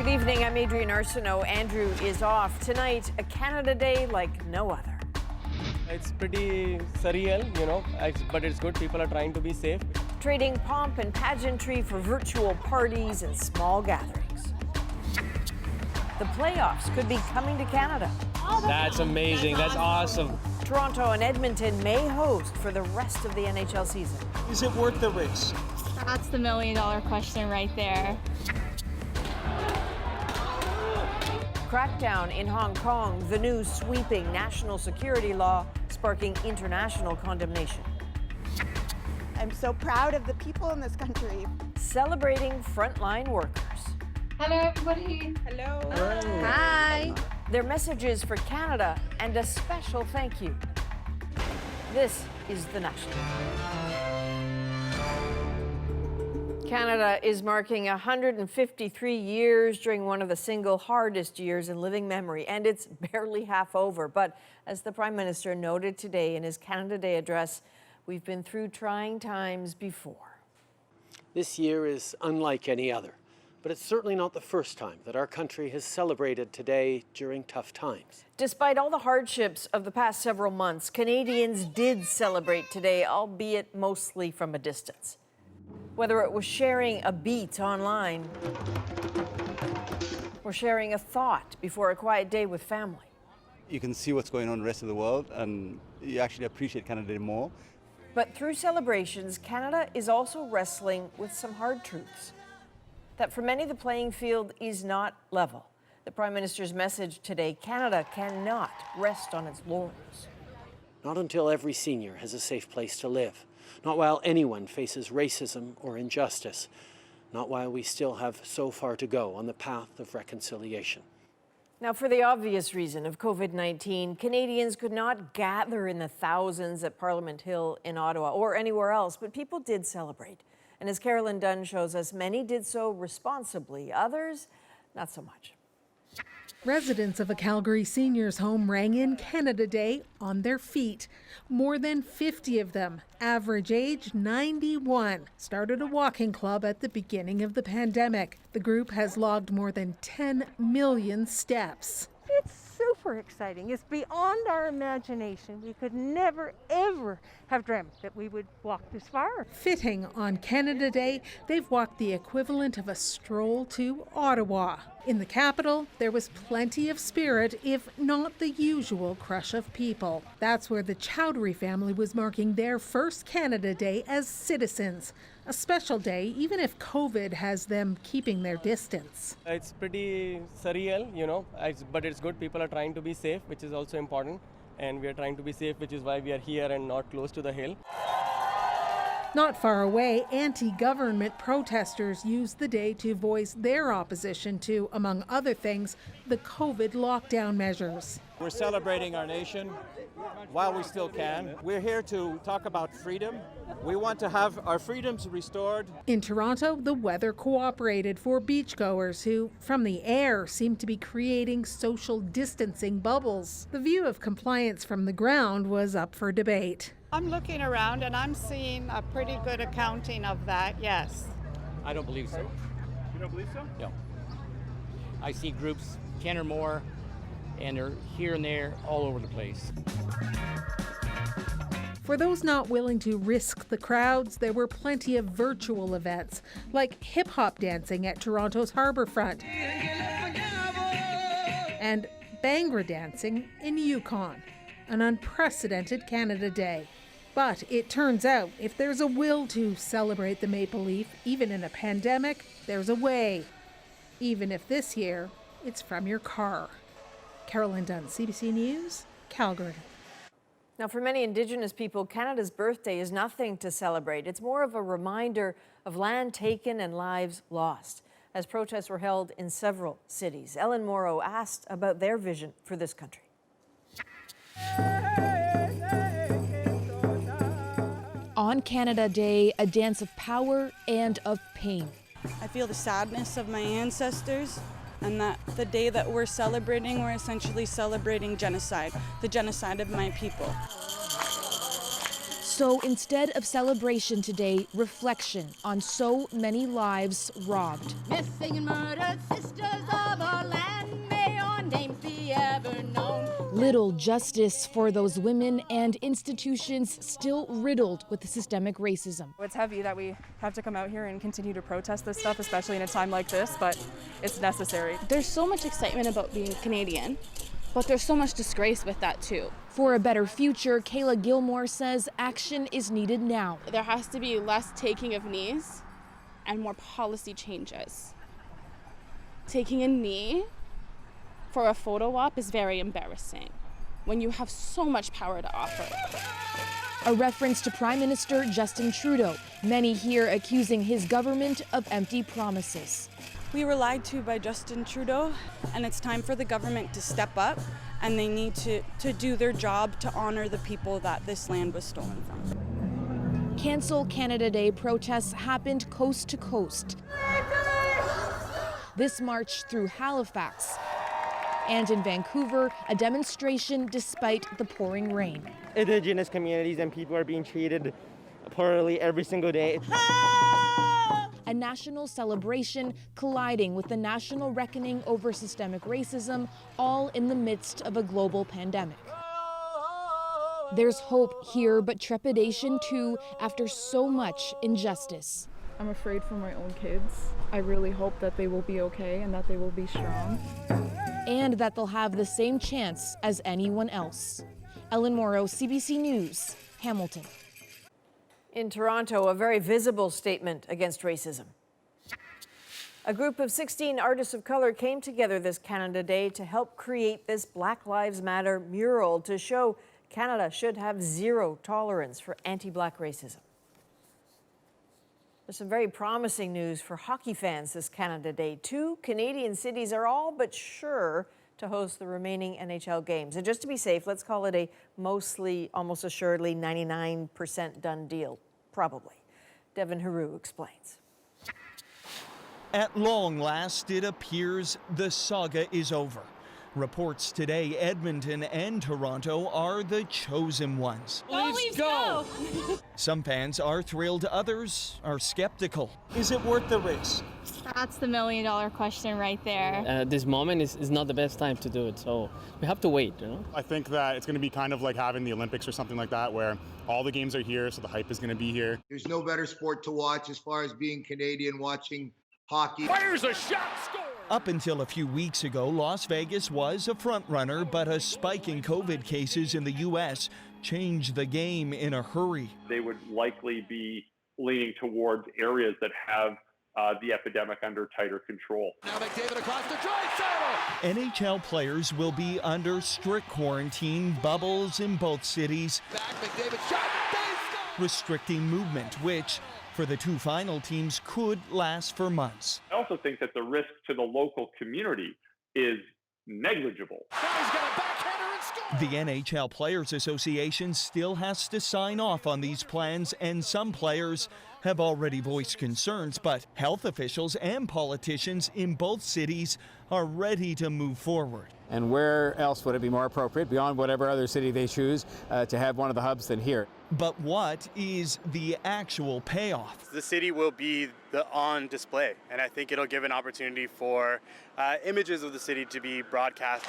Good evening, I'm Adrienne Arsenault. Andrew is off. Tonight, a Canada Day like no other. It's pretty surreal, but it's good. People are trying to be safe. Trading pomp and pageantry for virtual parties and small gatherings. The playoffs could be coming to Canada. That's amazing. That's awesome. Toronto and Edmonton may host for the rest of the NHL season. Is it worth the risk? That's the million-dollar question right there. Crackdown in Hong Kong, the new sweeping national security law sparking international condemnation. I'm so proud of the people in this country. Celebrating frontline workers. Hello, everybody. Hello. Hi. Their messages for Canada and a special thank you. This is The National. Canada is marking 153 years during one of the single hardest years in living memory, and it's barely half over. But as the Prime Minister noted today in his Canada Day address, we've been through trying times before. This year is unlike any other, but it's certainly not the first time that our country has celebrated today during tough times. Despite all the hardships of the past several months, Canadians did celebrate today, albeit mostly from a distance. Whether it was sharing a beat online or sharing a thought before a quiet day with family. You can see what's going on in the rest of the world, and you actually appreciate Canada Day more. But through celebrations, Canada is also wrestling with some hard truths. That for many, the playing field is not level. The Prime Minister's message today, Canada cannot rest on its laurels. Not until every senior has a safe place to live. Not while anyone faces racism or injustice. Not while we still have so far to go on the path of reconciliation. Now, for the obvious reason of COVID-19, Canadians could not gather in the thousands at Parliament Hill in Ottawa or anywhere else, but people did celebrate. And as Carolyn Dunn shows us, many did so responsibly, others not so much. Residents of a Calgary seniors' home rang in Canada Day on their feet. More than 50 of them, average age 91, started a walking club at the beginning of the pandemic. The group has logged more than 10 million steps. It's super exciting. It's beyond our imagination. We could never, ever have dreamt that we would walk this far. Fitting on Canada Day, they've walked the equivalent of a stroll to Ottawa. In the capital, there was plenty of spirit, if not the usual crush of people. That's where the Chowdhury family was marking their first Canada Day as citizens. A special day, even if COVID has them keeping their distance. It's pretty surreal, but it's good. People are trying to be safe, which is also important. And we are trying to be safe, which is why we are here and not close to the hill. Not far away, anti-government protesters used the day to voice their opposition to, among other things, the COVID lockdown measures. We're celebrating our nation while we still can. We're here to talk about freedom. We want to have our freedoms restored. In Toronto, the weather cooperated for beachgoers who, from the air, seemed to be creating social distancing bubbles. The view of compliance from the ground was up for debate. I'm looking around and I'm seeing a pretty good accounting of that, yes. I don't believe so. You don't believe so? No. I see groups, 10 or more, and they're here and there all over the place. For those not willing to risk the crowds, there were plenty of virtual events, like hip-hop dancing at Toronto's harbourfront and Bhangra dancing in Yukon, an unprecedented Canada Day. But it turns out, if there's a will to celebrate the maple leaf, even in a pandemic, there's a way. Even if this year, it's from your car. Carolyn Dunn, CBC News, Calgary. Now, for many Indigenous people, Canada's birthday is nothing to celebrate. It's more of a reminder of land taken and lives lost, as protests were held in several cities. Ellen Morrow asked about their vision for this country. On Canada Day, a dance of power and of pain. I feel the sadness of my ancestors, and that the day that we're celebrating, we're essentially celebrating genocide, the genocide of my people. So instead of celebration today, reflection on so many lives robbed. Missing and murdered sisters of our land, may your names be ever known. Little justice for those women and institutions still riddled with systemic racism. It's heavy that we have to come out here and continue to protest this stuff, especially in a time like this, but it's necessary. There's so much excitement about being Canadian, but there's so much disgrace with that too. For a better future, Kayla Gilmore says action is needed now. There has to be less taking of knees and more policy changes. Taking a knee for a photo op is very embarrassing when you have so much power to offer. A reference to Prime Minister Justin Trudeau, many here accusing his government of empty promises. We were lied to by Justin Trudeau, and it's time for the government to step up, and they need to do their job to honor the people that this land was stolen from. Cancel Canada Day protests happened coast to coast. This march through Halifax. And in Vancouver, a demonstration despite the pouring rain. Indigenous communities and people are being treated poorly every single day. A national celebration colliding with the national reckoning over systemic racism, all in the midst of a global pandemic. There's hope here, but trepidation too, after so much injustice. I'm afraid for my own kids. I really hope that they will be okay and that they will be strong. And that they'll have the same chance as anyone else. Ellen Morrow, CBC News, Hamilton. In Toronto, a very visible statement against racism. A group of 16 artists of color came together this Canada Day to help create this Black Lives Matter mural to show Canada should have zero tolerance for anti-Black racism. There's some very promising news for hockey fans this Canada Day. 2 Canadian cities are all but sure to host the remaining NHL games. And just to be safe, let's call it a mostly, almost assuredly 99% done deal, probably. Devin Haru explains. At long last, it appears the saga is over. Reports today Edmonton and Toronto are the chosen ones. Leafs go! Some fans are thrilled, others are skeptical. Is it worth the risk? That's the $1 million question right there. This moment is not the best time to do it, so we have to wait, you know? I think that it's going to be kind of like having the Olympics or something like that, where all the games are here, so the hype is going to be here. There's no better sport to watch as far as being Canadian watching hockey. Fires a shot, score! Up until a few weeks ago, Las Vegas was a front-runner, but a spike in COVID cases in the U.S. changed the game in a hurry. They would likely be leaning towards areas that have the epidemic under tighter control. Now McDavid across the try, NHL players will be under strict quarantine, bubbles in both cities. Back, McDavid shot, restricting movement, which for the 2 final teams could last for months. I also think that the risk to the local community is negligible. The NHL Players Association still has to sign off on these plans, and some players have already voiced concerns, but health officials and politicians in both cities are ready to move forward. And where else would it be more appropriate, beyond whatever other city they choose, to have one of the hubs than here? But what is the actual payoff? The city will be on display, and I think it'll give an opportunity for images of the city to be broadcast.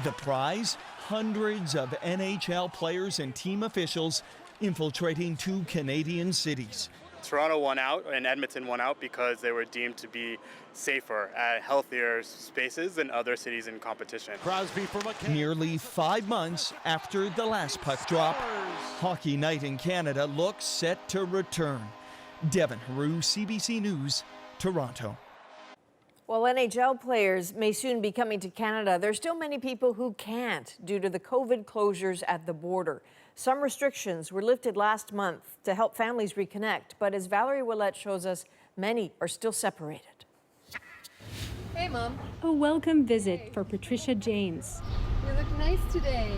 The prize? Hundreds of NHL players and team officials infiltrating 2 Canadian cities. Toronto won out and Edmonton won out because they were deemed to be safer, healthier spaces than other cities in competition. Nearly 5 months after the last puck drop, Hockey Night in Canada looks set to return. Devin Haru, CBC News, Toronto. While NHL players may soon be coming to Canada, there's still many people who can't due to the COVID closures at the border. Some restrictions were lifted last month to help families reconnect, but as Valerie Willette shows us, many are still separated. Hey, Mom. A welcome visit for Patricia Janes. You look nice today.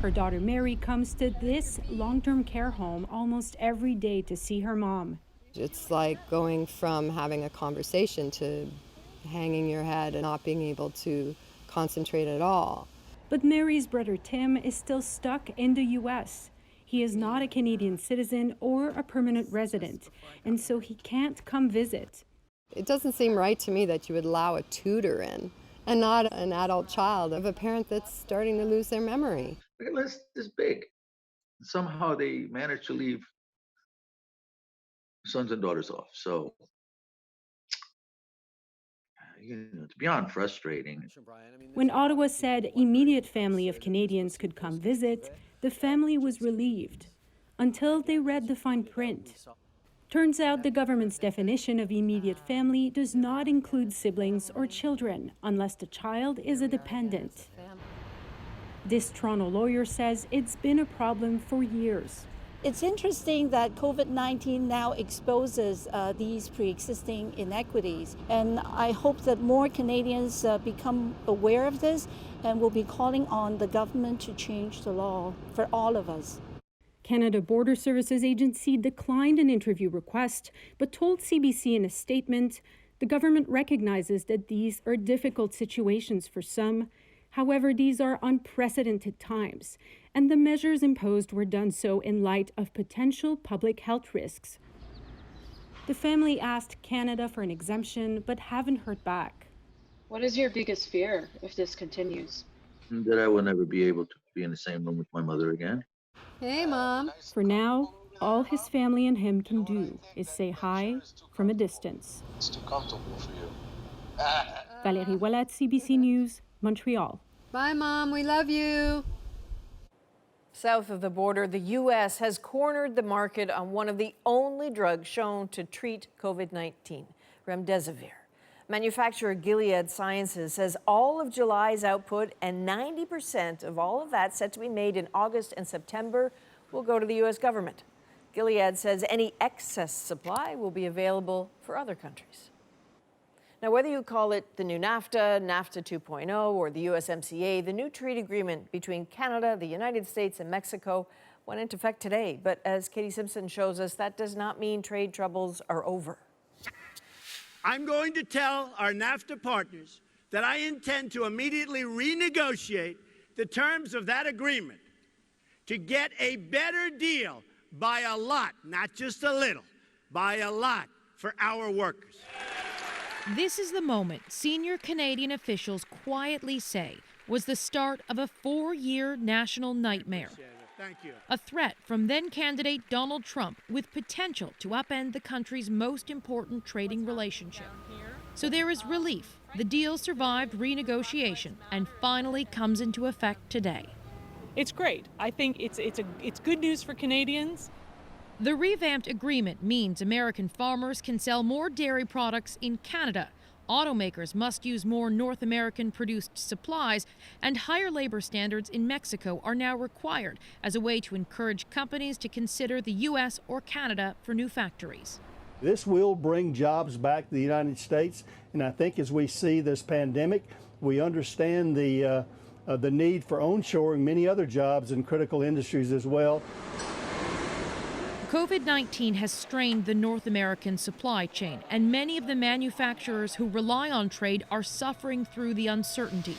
Her daughter Mary comes to this long-term care home almost every day to see her mom. It's like going from having a conversation to hanging your head and not being able to concentrate at all. But Mary's brother Tim is still stuck in the U.S. He is not a Canadian citizen or a permanent resident, and so he can't come visit. It doesn't seem right to me that you would allow a tutor in and not an adult child of a parent that's starting to lose their memory. The list is big. Somehow they manage to leave sons and daughters off. So, it's beyond frustrating. When Ottawa said immediate family of Canadians could come visit, the family was relieved until they read the fine print. Turns out the government's definition of immediate family does not include siblings or children unless the child is a dependent. This Toronto lawyer says it's been a problem for years. It's interesting that COVID-19 now exposes these pre-existing inequities, and I hope that more Canadians become aware of this and will be calling on the government to change the law for all of us. Canada Border Services Agency declined an interview request, but told CBC in a statement, the government recognizes that these are difficult situations for some. However, these are unprecedented times, and the measures imposed were done so in light of potential public health risks. The family asked Canada for an exemption, but haven't heard back. What is your biggest fear if this continues? That I will never be able to be in the same room with my mother again. Hey, Mom. For now, all his family and him can do is say hi from a distance. It's too comfortable for you. Valérie Ouellet, CBC News, Montreal. Bye, Mom. We love you. South of the border, the U.S. has cornered the market on one of the only drugs shown to treat COVID-19, remdesivir. Manufacturer Gilead Sciences says all of July's output and 90% of all of that set to be made in August and September will go to the U.S. government. Gilead says any excess supply will be available for other countries. Now, whether you call it the new NAFTA, NAFTA 2.0, or the USMCA, the new trade agreement between Canada, the United States, and Mexico went into effect today. But as Katie Simpson shows us, that does not mean trade troubles are over. I'm going to tell our NAFTA partners that I intend to immediately renegotiate the terms of that agreement to get a better deal by a lot, not just a little, by a lot for our workers. This is the moment senior Canadian officials quietly say was the start of a 4-year national nightmare. Thank you. A threat from then-candidate Donald Trump with potential to upend the country's most important trading relationship. So there is relief. The deal survived renegotiation and finally comes into effect today. It's great. I think it's good news for Canadians. The revamped agreement means American farmers can sell more dairy products in Canada. Automakers must use more North American-produced supplies, and higher labor standards in Mexico are now required as a way to encourage companies to consider the U.S. or Canada for new factories. This will bring jobs back to the United States, and I think as we see this pandemic, we understand the need for onshoring many other jobs in critical industries as well. COVID-19 has strained the North American supply chain, and many of the manufacturers who rely on trade are suffering through the uncertainty.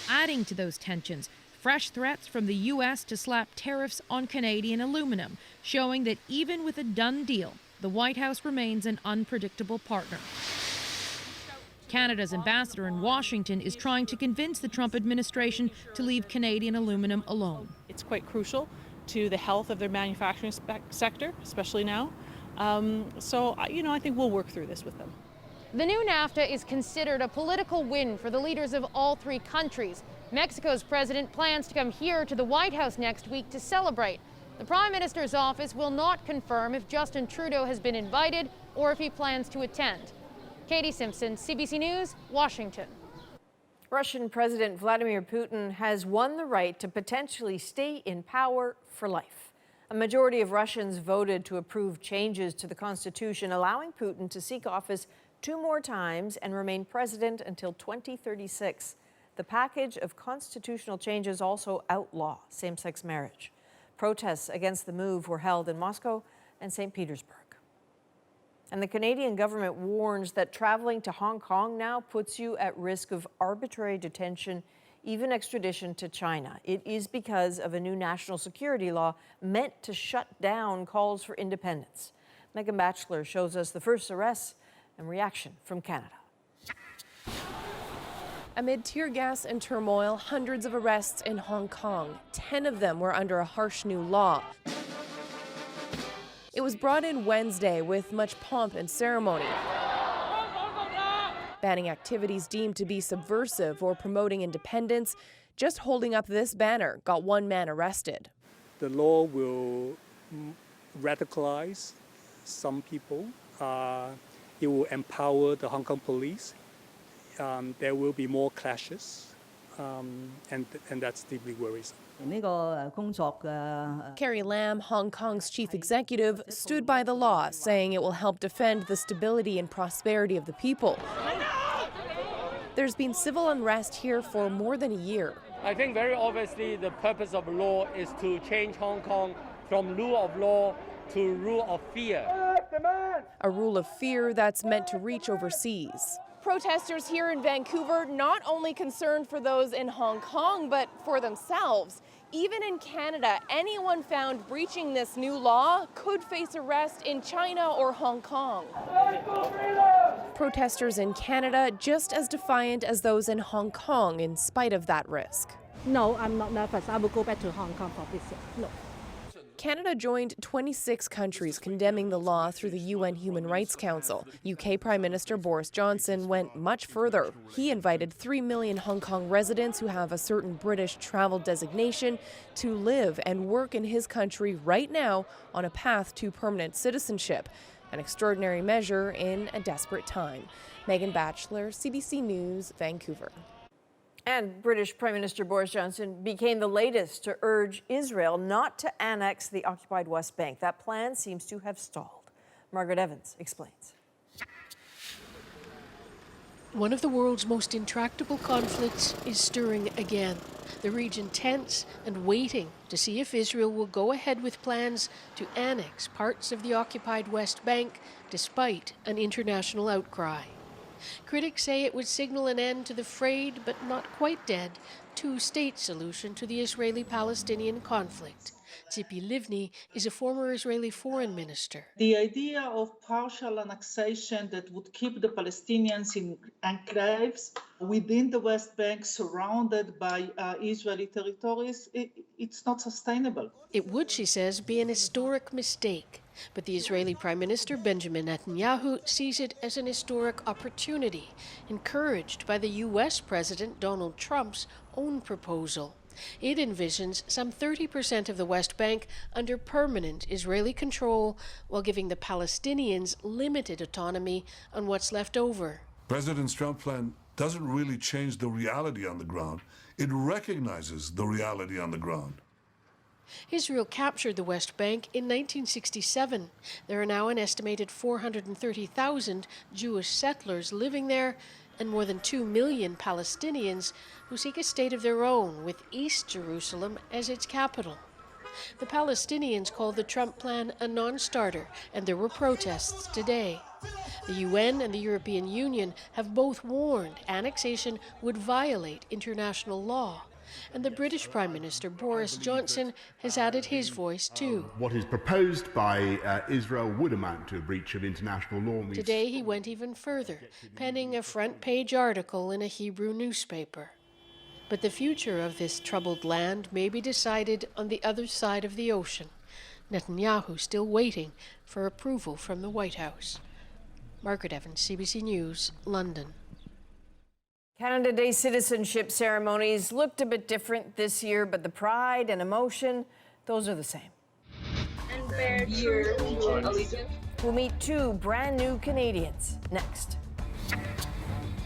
Adding to those tensions, fresh threats from the U.S. to slap tariffs on Canadian aluminum, showing that even with a done deal, the White House remains an unpredictable partner. Canada's ambassador in Washington is trying to convince the Trump administration to leave Canadian aluminum alone. It's quite crucial to the health of their manufacturing sector, especially now. So, I think we'll work through this with them. The new NAFTA is considered a political win for the leaders of all three countries. Mexico's president plans to come here to the White House next week to celebrate. The Prime Minister's office will not confirm if Justin Trudeau has been invited or if he plans to attend. Katie Simpson, CBC News, Washington. Russian President Vladimir Putin has won the right to potentially stay in power for life. A majority of Russians voted to approve changes to the Constitution, allowing Putin to seek office 2 more times and remain president until 2036. The package of constitutional changes also outlaw same-sex marriage. Protests against the move were held in Moscow and St. Petersburg. And the Canadian government warns that traveling to Hong Kong now puts you at risk of arbitrary detention even extradition to China. It is because of a new national security law meant to shut down calls for independence. Megan Batchelor shows us the first arrests and reaction from Canada. Amid tear gas and turmoil, hundreds of arrests in Hong Kong. 10 of them were under a harsh new law. It was brought in Wednesday with much pomp and ceremony, banning activities deemed to be subversive or promoting independence. Just holding up this banner got one man arrested. The law will radicalize some people. It will empower the Hong Kong police. There will be more clashes, and that's deeply worrisome. Carrie Lam, Hong Kong's chief executive, stood by the law, saying it will help defend the stability and prosperity of the people. There's been civil unrest here for more than a year. I think very obviously the purpose of law is to change Hong Kong from rule of law to rule of fear. A rule of fear that's meant to reach overseas. Protesters here in Vancouver not only concerned for those in Hong Kong, but for themselves. Even in Canada, anyone found breaching this new law could face arrest in China or Hong Kong. Protesters in Canada just as defiant as those in Hong Kong in spite of that risk. No, I'm not nervous. I will go back to Hong Kong for this year. No. Canada joined 26 countries condemning the law through the UN Human Rights Council. UK Prime Minister Boris Johnson went much further. He invited 3 million Hong Kong residents who have a certain British travel designation to live and work in his country right now on a path to permanent citizenship, an extraordinary measure in a desperate time. Megan Batchelor, CBC News, Vancouver. And British Prime Minister Boris Johnson became the latest to urge Israel not to annex the occupied West Bank. That plan seems to have stalled. Margaret Evans explains. One of the world's most intractable conflicts is stirring again. The region tense and waiting to see if Israel will go ahead with plans to annex parts of the occupied West Bank despite an international outcry. Critics say it would signal an end to the frayed, but not quite dead, two-state solution to the Israeli-Palestinian conflict. Tzipi Livni is a former Israeli foreign minister. The idea of partial annexation that would keep the Palestinians in enclaves within the West Bank surrounded by Israeli territories, it's not sustainable. It would, she says, be an historic mistake. But the Israeli Prime Minister Benjamin Netanyahu sees it as an historic opportunity, encouraged by the U.S. President Donald Trump's own proposal. It envisions some 30% of the West Bank under permanent Israeli control, while giving the Palestinians limited autonomy on what's left over. President Trump's plan doesn't really change the reality on the ground. It recognizes the reality on the ground. Israel captured the West Bank in 1967. There are now an estimated 430,000 Jewish settlers living there and more than 2 million Palestinians who seek a state of their own with East Jerusalem as its capital. The Palestinians called the Trump plan a non-starter, and there were protests today. The UN and the European Union have both warned annexation would violate international law. And the British Prime Minister Boris Johnson has added his voice too. What is proposed by Israel would amount to a breach of international law. Today he went even further, penning a front-page article in a Hebrew newspaper. But the future of this troubled land may be decided on the other side of the ocean. Netanyahu still waiting for approval from the White House. Margaret Evans, CBC News, London. Canada Day citizenship ceremonies looked a bit different this year, but the pride and emotion, those are the same. And bear your allegiance. We'll meet two brand new Canadians next.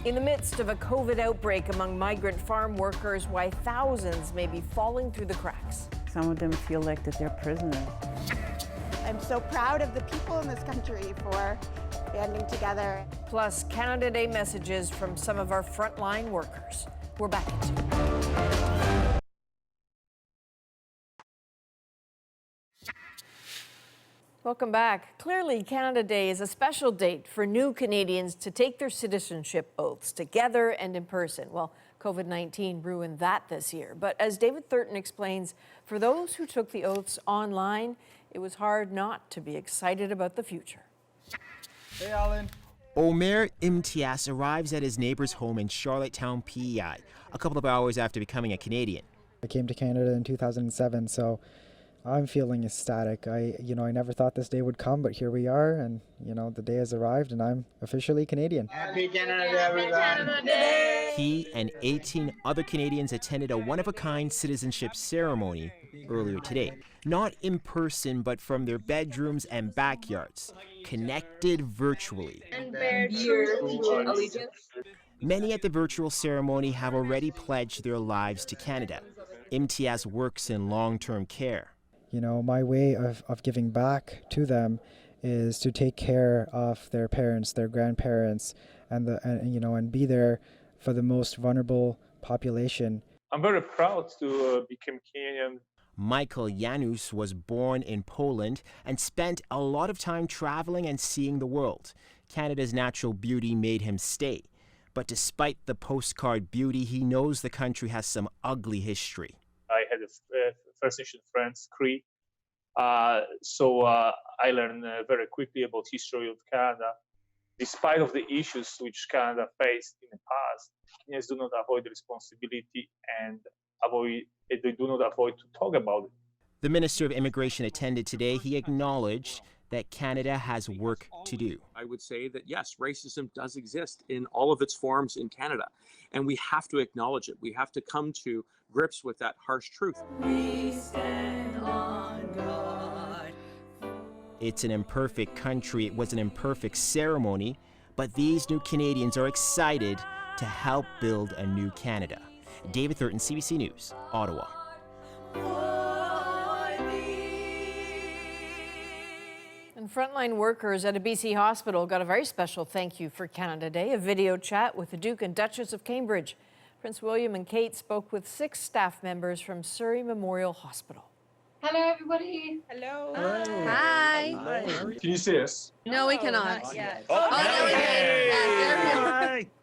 In the midst of a COVID outbreak among migrant farm workers, why thousands may be falling through the cracks. Some of them feel like that they're prisoners. I'm so proud of the people in this country for banding together. Plus, Canada Day messages from some of our frontline workers. We're back in 2. Welcome back. Clearly, Canada Day is a special date for new Canadians to take their citizenship oaths together and in person. Well, COVID-19 ruined that this year. But as David Thurton explains, for those who took the oaths online, it was hard not to be excited about the future. Hey, Alan. Omer Imtiaz arrives at his neighbor's home in Charlottetown, PEI, a couple of hours after becoming a Canadian. I came to Canada in 2007, so I'm feeling ecstatic. I never thought this day would come, but here we are, and the day has arrived, and I'm officially Canadian. Happy Canada Day, everyone! He and 18 other Canadians attended a one-of-a-kind citizenship ceremony earlier today. Not in person, but from their bedrooms and backyards, connected virtually. And bear true allegiance. Many at the virtual ceremony have already pledged their lives to Canada. Imtiaz works in long-term care. My way of giving back to them is to take care of their parents, their grandparents, and be there for the most vulnerable population. I'm very proud to become Canadian. Michael Janos was born in Poland and spent a lot of time traveling and seeing the world. Canada's natural beauty made him stay. But despite the postcard beauty, he knows the country has some ugly history. I had a First Nation friends, Cree, so I learned very quickly about history of Canada. Despite of the issues which Canada faced in the past, Canadians do not avoid the responsibility and they do not avoid to talk about it. The Minister of Immigration attended today. He acknowledged that Canada has work to do. I would say that yes, racism does exist in all of its forms in Canada, and we have to acknowledge it. We have to come to grips with that harsh truth. We stand on God. It's an imperfect country. It was an imperfect ceremony, but these new Canadians are excited to help build a new Canada. David Thurton, CBC News, Ottawa. And frontline workers at a BC hospital got a very special thank you for Canada Day, a video chat with the Duke and Duchess of Cambridge. Prince William and Kate spoke with 6 staff members from Surrey Memorial Hospital. Hello, everybody. Hello. Hi. Can you see us? No, we cannot. Yes.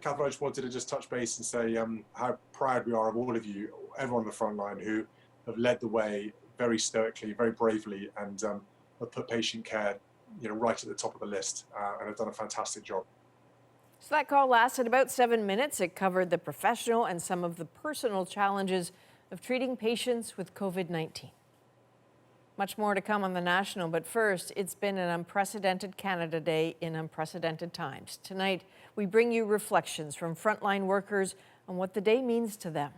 Catherine, I just wanted to just touch base and say how proud we are of all of you, everyone on the front line who have led the way very stoically, very bravely, and have put patient care right at the top of the list and have done a fantastic job. So that call lasted about 7 minutes. It covered the professional and some of the personal challenges of treating patients with COVID-19. Much more to come on the national, but first, it's been an unprecedented Canada Day in unprecedented times. Tonight, we bring you reflections from frontline workers on what the day means to them.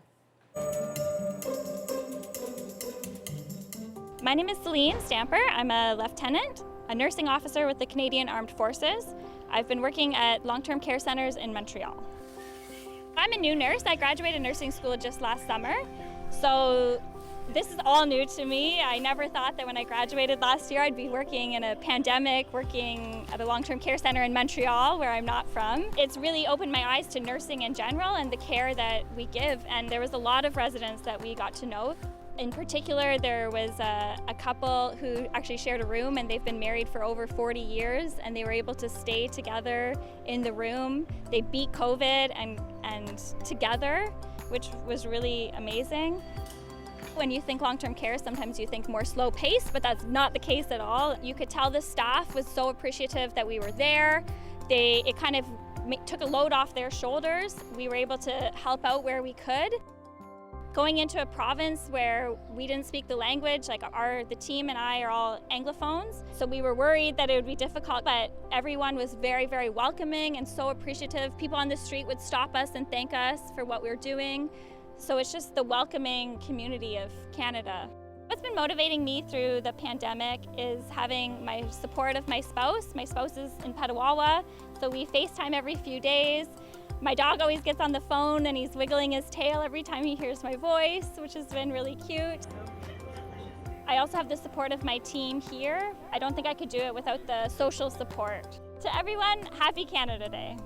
My name is Celine Stamper. I'm a lieutenant, a nursing officer with the Canadian Armed Forces. I've been working at long-term care centers in Montreal. I'm a new nurse. I graduated nursing school just last summer, so this is all new to me. I never thought that when I graduated last year I'd be working in a pandemic, working at a long-term care center in Montreal, where I'm not from. It's really opened my eyes to nursing in general and the care that we give, and there was a lot of residents that we got to know. In particular, there was a couple who actually shared a room, and they've been married for over 40 years, and they were able to stay together in the room. They beat COVID and together, which was really amazing. When you think long-term care, sometimes you think more slow pace, but that's not the case at all. You could tell the staff was so appreciative that we were there. It kind of took a load off their shoulders. We were able to help out where we could. Going into a province where we didn't speak the language, the team and I are all Anglophones, so we were worried that it would be difficult, but everyone was very, very welcoming and so appreciative. People on the street would stop us and thank us for what we were doing. So it's just the welcoming community of Canada. What's been motivating me through the pandemic is having my support of my spouse. My spouse is in Petawawa, so we FaceTime every few days. My dog always gets on the phone and he's wiggling his tail every time he hears my voice, which has been really cute. I also have the support of my team here. I don't think I could do it without the social support. To everyone, happy Canada Day.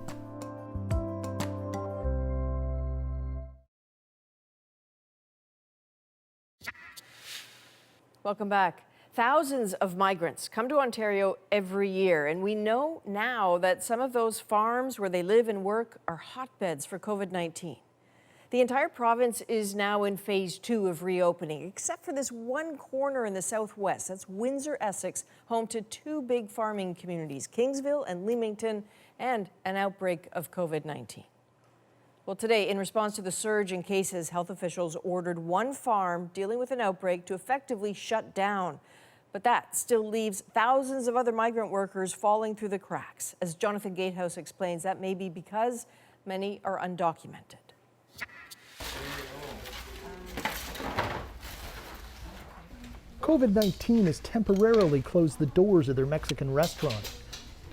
Welcome back. Thousands of migrants come to Ontario every year, and we know now that some of those farms where they live and work are hotbeds for COVID-19. The entire province is now in phase 2 of reopening, except for this one corner in the southwest. That's Windsor, Essex, home to 2 big farming communities, Kingsville and Leamington, and an outbreak of COVID-19. Well, today, in response to the surge in cases, health officials ordered one farm dealing with an outbreak to effectively shut down. But that still leaves thousands of other migrant workers falling through the cracks. As Jonathan Gatehouse explains, that may be because many are undocumented. COVID-19 has temporarily closed the doors of their Mexican restaurant,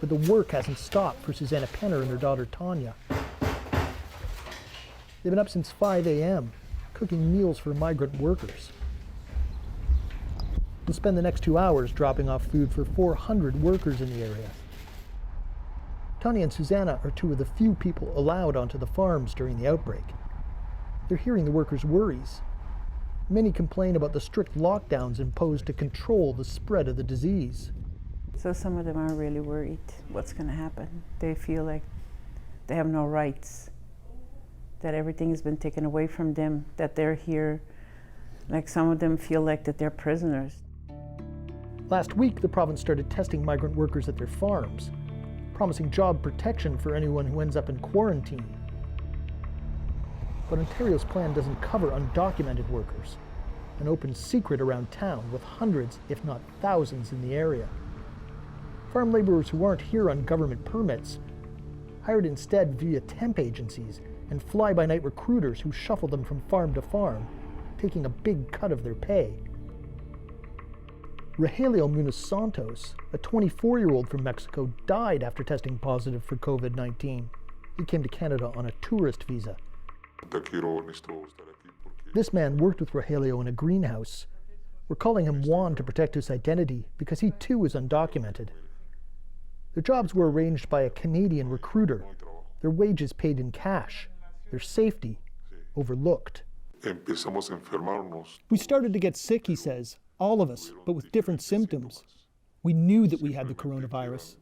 but the work hasn't stopped for Susanna Penner and her daughter Tanya. They've been up since 5 a.m., cooking meals for migrant workers. They'll spend the next 2 hours dropping off food for 400 workers in the area. Tanya and Susanna are 2 of the few people allowed onto the farms during the outbreak. They're hearing the workers' worries. Many complain about the strict lockdowns imposed to control the spread of the disease. So some of them are really worried what's going to happen. They feel like they have no rights, that everything has been taken away from them, that they're here. Like some of them feel like that they're prisoners. Last week, the province started testing migrant workers at their farms, promising job protection for anyone who ends up in quarantine. But Ontario's plan doesn't cover undocumented workers, an open secret around town with hundreds, if not thousands, in the area. Farm laborers who aren't here on government permits, hired instead via temp agencies and fly-by-night recruiters who shuffle them from farm to farm, taking a big cut of their pay. Rogelio Munoz Santos, a 24-year-old from Mexico, died after testing positive for COVID-19. He came to Canada on a tourist visa. This man worked with Rogelio in a greenhouse. We're calling him Juan to protect his identity because he too is undocumented. Their jobs were arranged by a Canadian recruiter, their wages paid in cash, their safety overlooked. We started to get sick, he says, all of us, but with different symptoms. We knew that we had the coronavirus.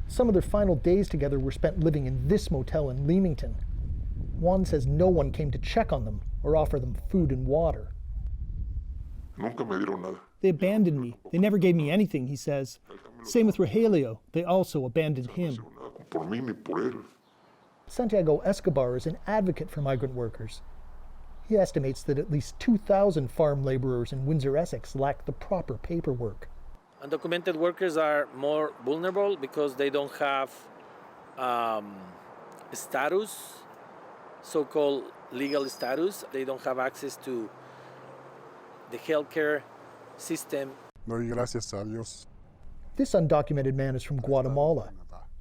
Some of their final days together were spent living in this motel in Leamington. Juan says no one came to check on them or offer them food and water. They abandoned me. They never gave me anything, he says. Same with Rogelio. They also abandoned him. Santiago Escobar is an advocate for migrant workers. He estimates that at least 2,000 farm laborers in Windsor, Essex lack the proper paperwork. Undocumented workers are more vulnerable because they don't have status, so-called legal status. They don't have access to the healthcare system. This undocumented man is from Guatemala.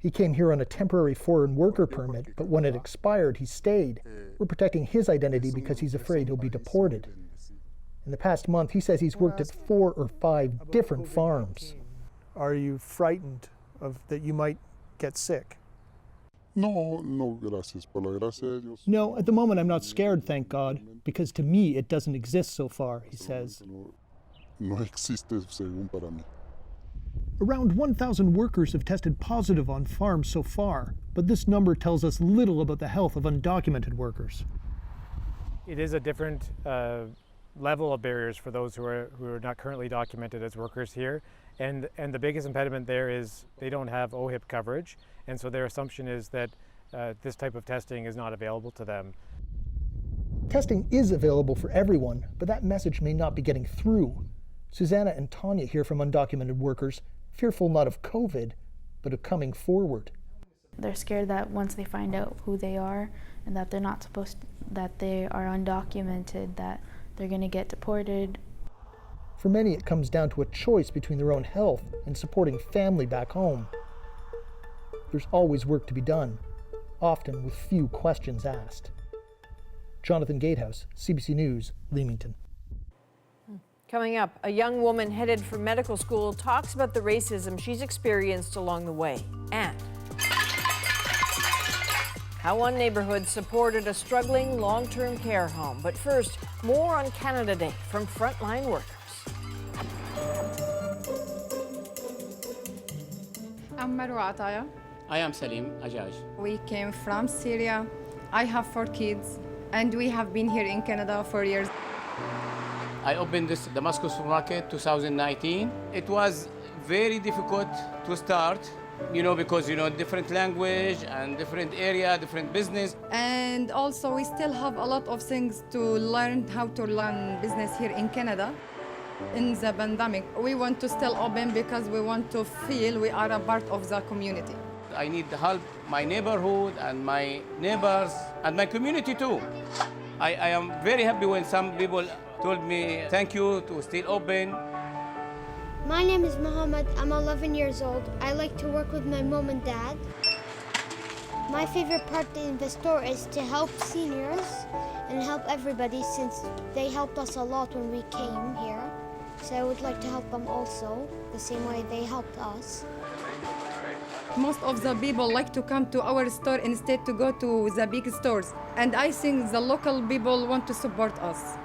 He came here on a temporary foreign worker permit, but when it expired, he stayed. We're protecting his identity because he's afraid he'll be deported. In the past month, he says he's worked at 4 or 5 different farms. Are you frightened that you might get sick? No, at the moment I'm not scared, thank God, because to me it doesn't exist so far, he says. Around 1,000 workers have tested positive on farms so far, but this number tells us little about the health of undocumented workers. It is a different level of barriers for those who are not currently documented as workers here, and the biggest impediment there is they don't have OHIP coverage, and so their assumption is that this type of testing is not available to them. Testing is available for everyone, but that message may not be getting through. Susanna and Tanya hear from undocumented workers, fearful not of COVID, but of coming forward. They're scared that once they find out who they are and that they're not that they are undocumented, that they're going to get deported. For many, it comes down to a choice between their own health and supporting family back home. There's always work to be done, often with few questions asked. Jonathan Gatehouse, CBC News, Leamington. Coming up, a young woman headed for medical school talks about the racism she's experienced along the way. And How one neighborhood supported a struggling long-term care home. But first, more on Canada Day from frontline workers. I'm Marwa Ataya. I am Salim Ajaj. We came from Syria. I have 4 kids, and we have been here in Canada for years. I opened this Damascus supermarket 2019. It was very difficult to start, because, different language and different area, different business. And also, we still have a lot of things to learn, how to learn business here in Canada. In the pandemic, we want to still open because we want to feel we are a part of the community. I need to help my neighborhood and my neighbors and my community too. I am very happy when some people told me thank you to still open. My name is Mohammed. I'm 11 years old. I like to work with my mom and dad. My favorite part in the store is to help seniors and help everybody since they helped us a lot when we came here. So I would like to help them also, the same way they helped us. Most of the people like to come to our store instead to go to the big stores. And I think the local people want to support us.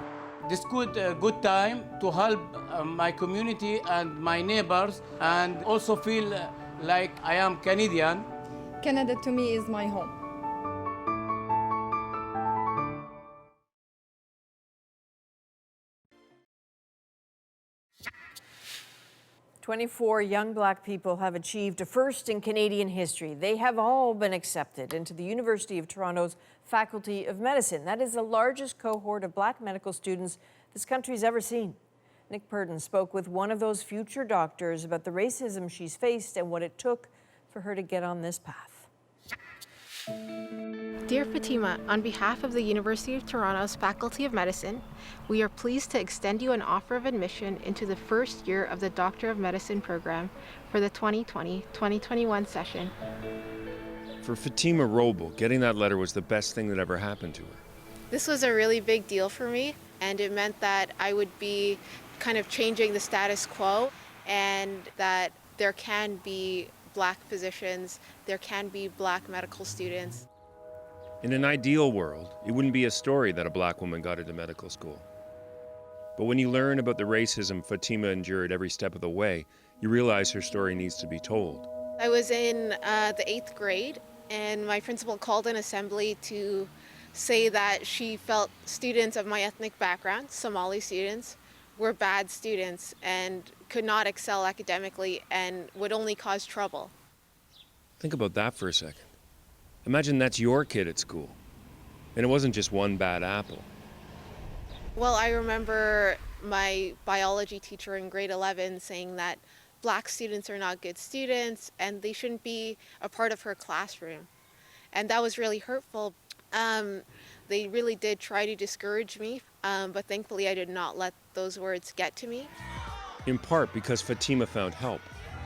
This good time to help my community and my neighbors and also feel like I am Canadian. Canada to me is my home. 24 young Black people have achieved a first in Canadian history. They have all been accepted into the University of Toronto's Faculty of Medicine. That is the largest cohort of Black medical students this country's ever seen. Nick Purdon spoke with one of those future doctors about the racism she's faced and what it took for her to get on this path. Dear Fatima, on behalf of the University of Toronto's Faculty of Medicine, we are pleased to extend you an offer of admission into the first year of the Doctor of Medicine program for the 2020-2021 session. For Fatima Roble, getting that letter was the best thing that ever happened to her. This was a really big deal for me, and it meant that I would be kind of changing the status quo and that there can be Black physicians, there can be Black medical students. In an ideal world, it wouldn't be a story that a Black woman got into medical school. But when you learn about the racism Fatima endured every step of the way, you realize her story needs to be told. I was in the 8th grade, and my principal called an assembly to say that she felt students of my ethnic background, Somali students, were bad students and could not excel academically and would only cause trouble. Think about that for a second. Imagine that's your kid at school, and it wasn't just one bad apple. Well, I remember my biology teacher in grade 11 saying that Black students are not good students and they shouldn't be a part of her classroom. And that was really hurtful. They really did try to discourage me, but thankfully I did not let those words get to me. In part because Fatima found help.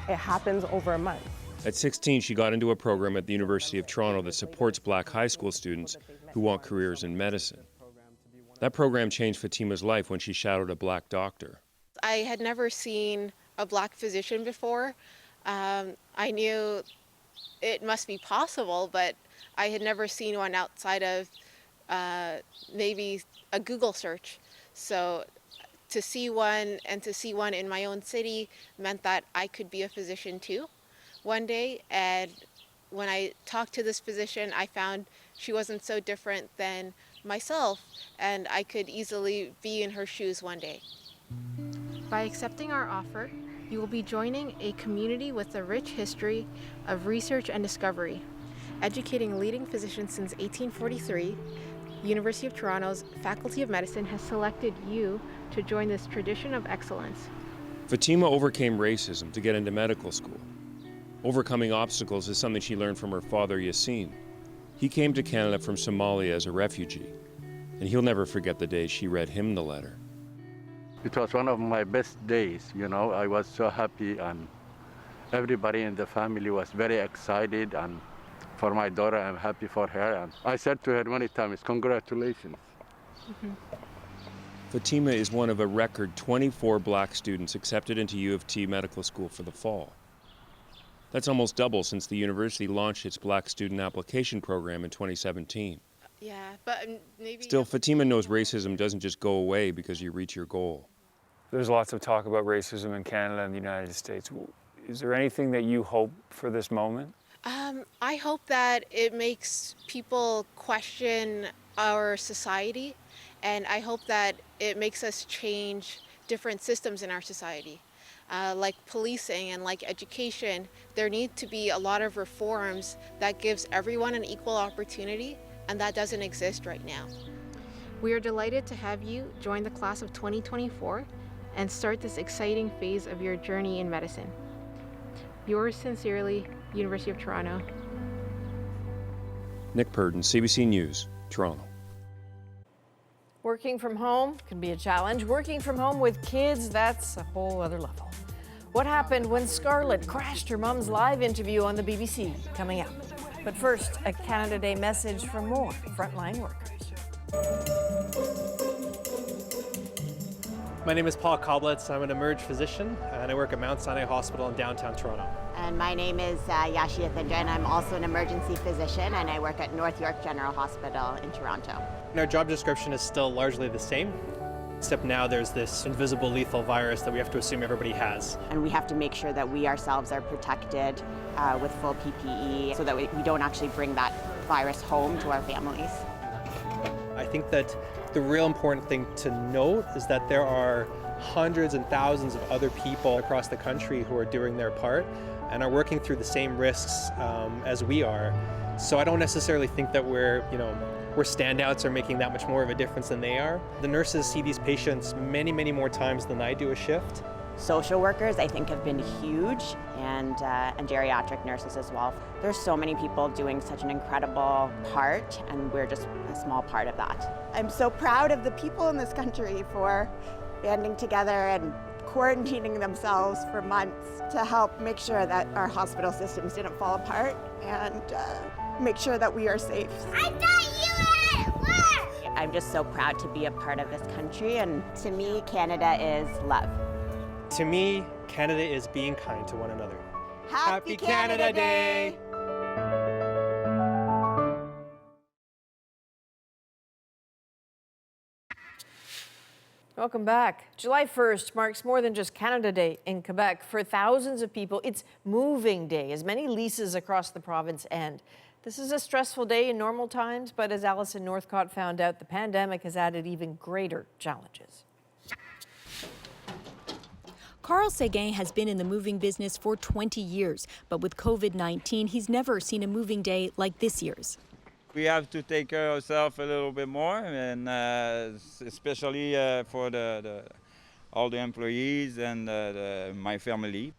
It happens over a month. At 16, she got into a program at the University of Toronto that supports Black high school students who want careers in medicine. That program changed Fatima's life when she shadowed a Black doctor. I had never seen a Black physician before. I knew it must be possible, but I had never seen one outside of maybe a Google search. So to see one and to see one in my own city meant that I could be a physician too one day. And when I talked to this physician, I found she wasn't so different than myself, and I could easily be in her shoes one day. By accepting our offer, you will be joining a community with a rich history of research and discovery. Educating leading physicians since 1843, University of Toronto's Faculty of Medicine has selected you to join this tradition of excellence. Fatima overcame racism to get into medical school. Overcoming obstacles is something she learned from her father, Yassine. He came to Canada from Somalia as a refugee, and he'll never forget the day she read him the letter. It was one of my best days, I was so happy, and everybody in the family was very excited, and for my daughter, I'm happy for her. And I said to her many times, congratulations. Mm-hmm. Fatima is one of a record 24 Black students accepted into U of T medical school for the fall. That's almost double since the university launched its Black Student Application Program in 2017. Yeah, but maybe... Still, Fatima knows racism doesn't just go away because you reach your goal. There's lots of talk about racism in Canada and the United States. Is there anything that you hope for this moment? I hope that it makes people question our society, and I hope that it makes us change different systems in our society. Like policing and like education, there need to be a lot of reforms that gives everyone an equal opportunity, and that doesn't exist right now. We are delighted to have you join the class of 2024 and start this exciting phase of your journey in medicine. Yours sincerely, University of Toronto. Nick Purdon, CBC News, Toronto. Working from home can be a challenge. Working from home with kids, that's a whole other level. What happened when Scarlett crashed her mom's live interview on the BBC? Coming up. But first, a Canada Day message from more frontline workers. My name is Paul Koblitz. I'm an emerge physician, and I work at Mount Sinai Hospital in downtown Toronto. And my name is Yashia Thindra, and I'm also an emergency physician, and I work at North York General Hospital in Toronto. And our job description is still largely the same, except now there's this invisible lethal virus that we have to assume everybody has. And we have to make sure that we ourselves are protected with full PPE so that we don't actually bring that virus home to our families. I think that the real important thing to note is that there are hundreds and thousands of other people across the country who are doing their part and are working through the same risks as we are. So I don't necessarily think that we're standouts or making that much more of a difference than they are. The nurses see these patients many, many more times than I do a shift. Social workers, I think, have been huge, and geriatric nurses as well. There's so many people doing such an incredible part, and we're just a small part of that. I'm so proud of the people in this country for banding together and quarantining themselves for months to help make sure that our hospital systems didn't fall apart and make sure that we are safe. I thought you were at work! I'm just so proud to be a part of this country, and to me, Canada is love. To me, Canada is being kind to one another. Happy Canada Day! Welcome back. July 1st marks more than just Canada Day in Quebec. For thousands of people, it's moving day as many leases across the province end. This is a stressful day in normal times, but as Alison Northcott found out, the pandemic has added even greater challenges. Carl Seguin has been in the moving business for 20 years, but with COVID-19, he's never seen a moving day like this year's. We have to take care of ourselves a little bit more, and especially for all the employees and my family.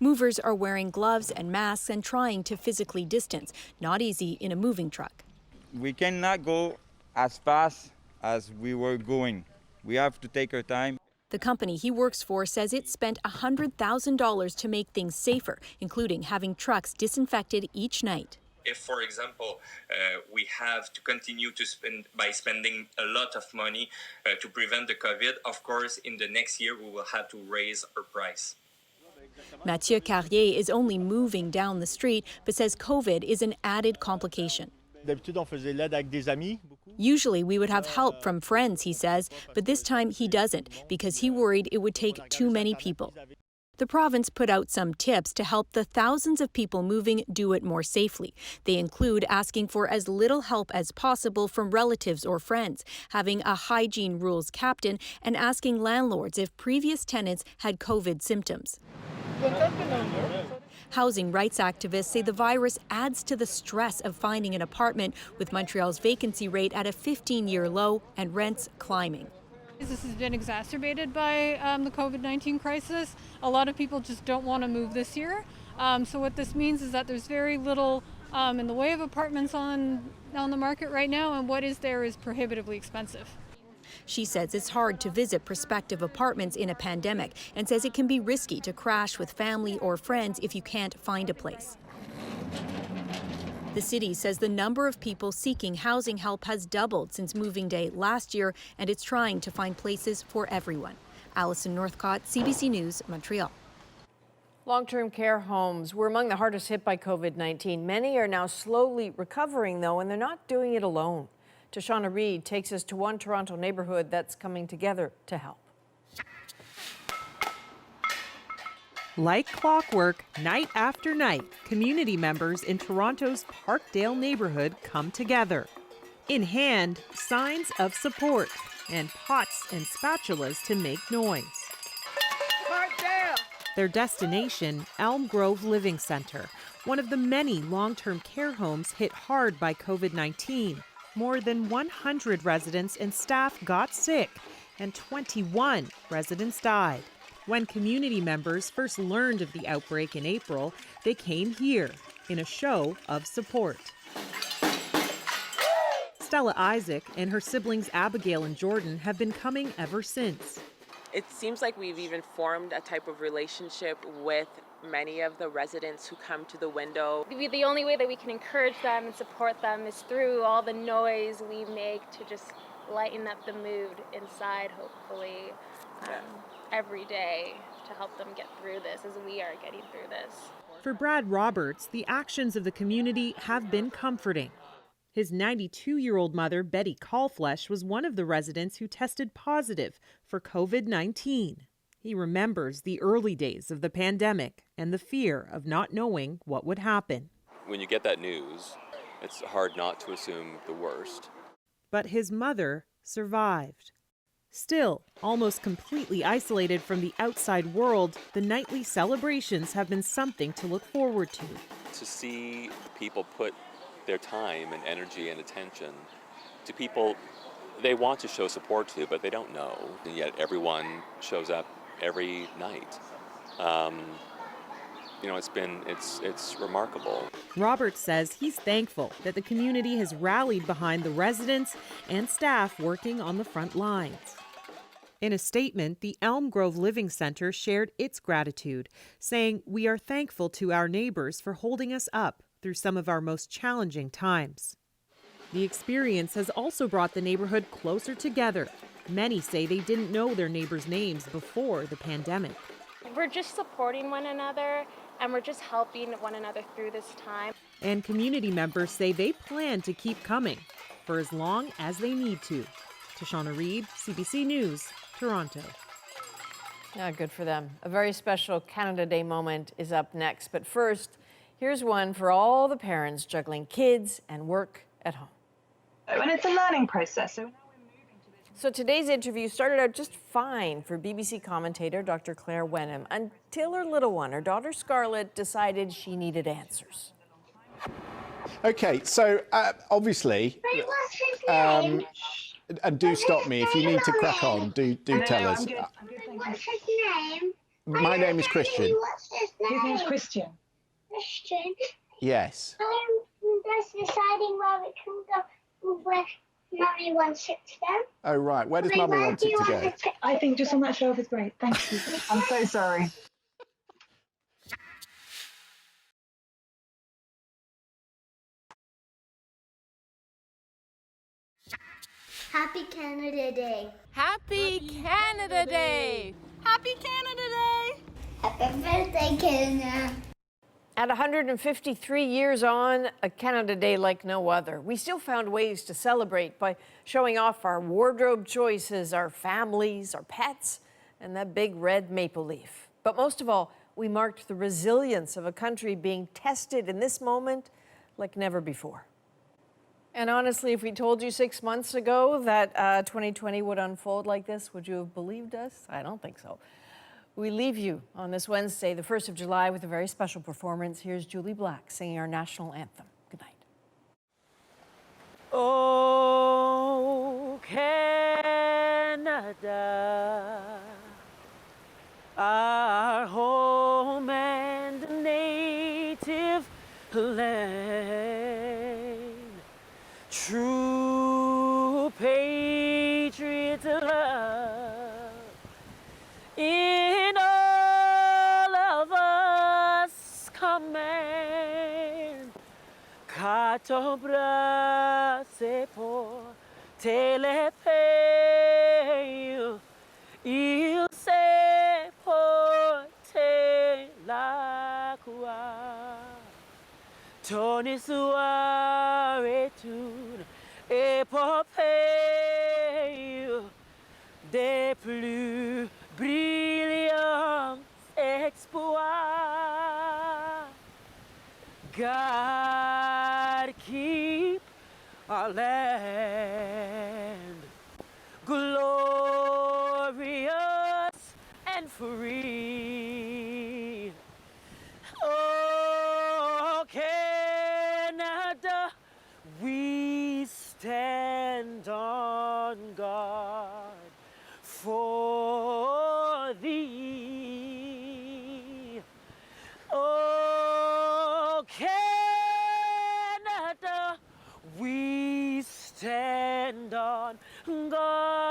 Movers are wearing gloves and masks and trying to physically distance. Not easy in a moving truck. We cannot go as fast as we were going. We have to take our time. The company he works for says it spent $100,000 to make things safer, including having trucks disinfected each night. If, for example, we have to continue to spending a lot of money to prevent the COVID, of course, in the next year we will have to raise our price. Mathieu Carrier is only moving down the street, but says COVID is an added complication. Usually we would have help from friends, he says, but this time he doesn't because he worried it would take too many people. The province put out some tips to help the thousands of people moving do it more safely. They include asking for as little help as possible from relatives or friends, having a hygiene rules captain, and asking landlords if previous tenants had COVID symptoms. Housing rights activists say the virus adds to the stress of finding an apartment, with Montreal's vacancy rate at a 15-year low and rents climbing. This has been exacerbated by the COVID-19 crisis. A lot of people just don't want to move this year. So what this means is that there's very little in the way of apartments on the market right now, and what is there is prohibitively expensive. She says it's hard to visit prospective apartments in a pandemic and says it can be risky to crash with family or friends if you can't find a place. The city says the number of people seeking housing help has doubled since moving day last year, and it's trying to find places for everyone. Alison Northcott, CBC News, Montreal. Long-term care homes were among the hardest hit by COVID-19. Many are now slowly recovering, though, and they're not doing it alone. Tashana Reed takes us to one Toronto neighborhood that's coming together to help. Like clockwork, night after night, community members in Toronto's Parkdale neighborhood come together. In hand, signs of support and pots and spatulas to make noise. Parkdale! Their destination, Elm Grove Living Center, one of the many long-term care homes hit hard by COVID-19. More than 100 residents and staff got sick, and 21 residents died. When community members first learned of the outbreak in April, they came here in a show of support. Stella Isaac and her siblings Abigail and Jordan have been coming ever since. It seems like we've even formed a type of relationship with many of the residents who come to the window. The only way that we can encourage them and support them is through all the noise we make to just lighten up the mood inside, hopefully, every day to help them get through this as we are getting through this. For Brad Roberts, the actions of the community have been comforting. His 92-year-old mother, Betty Callflesh, was one of the residents who tested positive for COVID-19. He remembers the early days of the pandemic and the fear of not knowing what would happen. When you get that news, it's hard not to assume the worst. But his mother survived. Still, almost completely isolated from the outside world, the nightly celebrations have been something to look forward to. To see people put their time and energy and attention to people they want to show support to, but they don't know, and yet everyone shows up every night. It's remarkable. Roberts says he's thankful that the community has rallied behind the residents and staff working on the front lines. In a statement, the Elm Grove Living Center shared its gratitude, saying, "We are thankful to our neighbors for holding us up through some of our most challenging times." The experience has also brought the neighborhood closer together. Many say they didn't know their neighbors' names before the pandemic. We're just supporting one another and we're just helping one another through this time. And community members say they plan to keep coming for as long as they need to. Tashana Reed, CBC News, Toronto. Yeah, good for them. A very special Canada Day moment is up next. But first, here's one for all the parents juggling kids and work at home. And it's a learning process. So today's interview started out just fine for BBC commentator Dr. Claire Wenham until her little one, her daughter Scarlett, decided she needed answers. Okay, so obviously, and do stop me if you need to crack on. Do tell us. What's his name? My name is Christian. His name's Christian. Christian. Yes. That's deciding where it can go, where Mummy wants it to go. Oh right, where does Mummy want it to go? I think just on that shelf is great. Thank you. I'm so sorry. Happy Canada Day. Happy Canada Day! Happy Canada Day! Happy birthday, Canada. At 153 years on, a Canada Day like no other, we still found ways to celebrate by showing off our wardrobe choices, our families, our pets, and that big red maple leaf. But most of all, we marked the resilience of a country being tested in this moment like never before. And honestly, if we told you 6 months ago that 2020 would unfold like this, would you have believed us? I don't think so. We leave you on this Wednesday, the 1st of July, with a very special performance. Here's Julie Black singing our national anthem. Good night. Oh, Canada, our home and native land, true patriot love in all of us command. Cato brace por telepeio, il se porte la ton histoire est une épopée des plus brillants exploits. God keep our land glorious and free. Oh, Canada, we stand on guard for thee. Oh, Canada, we stand on guard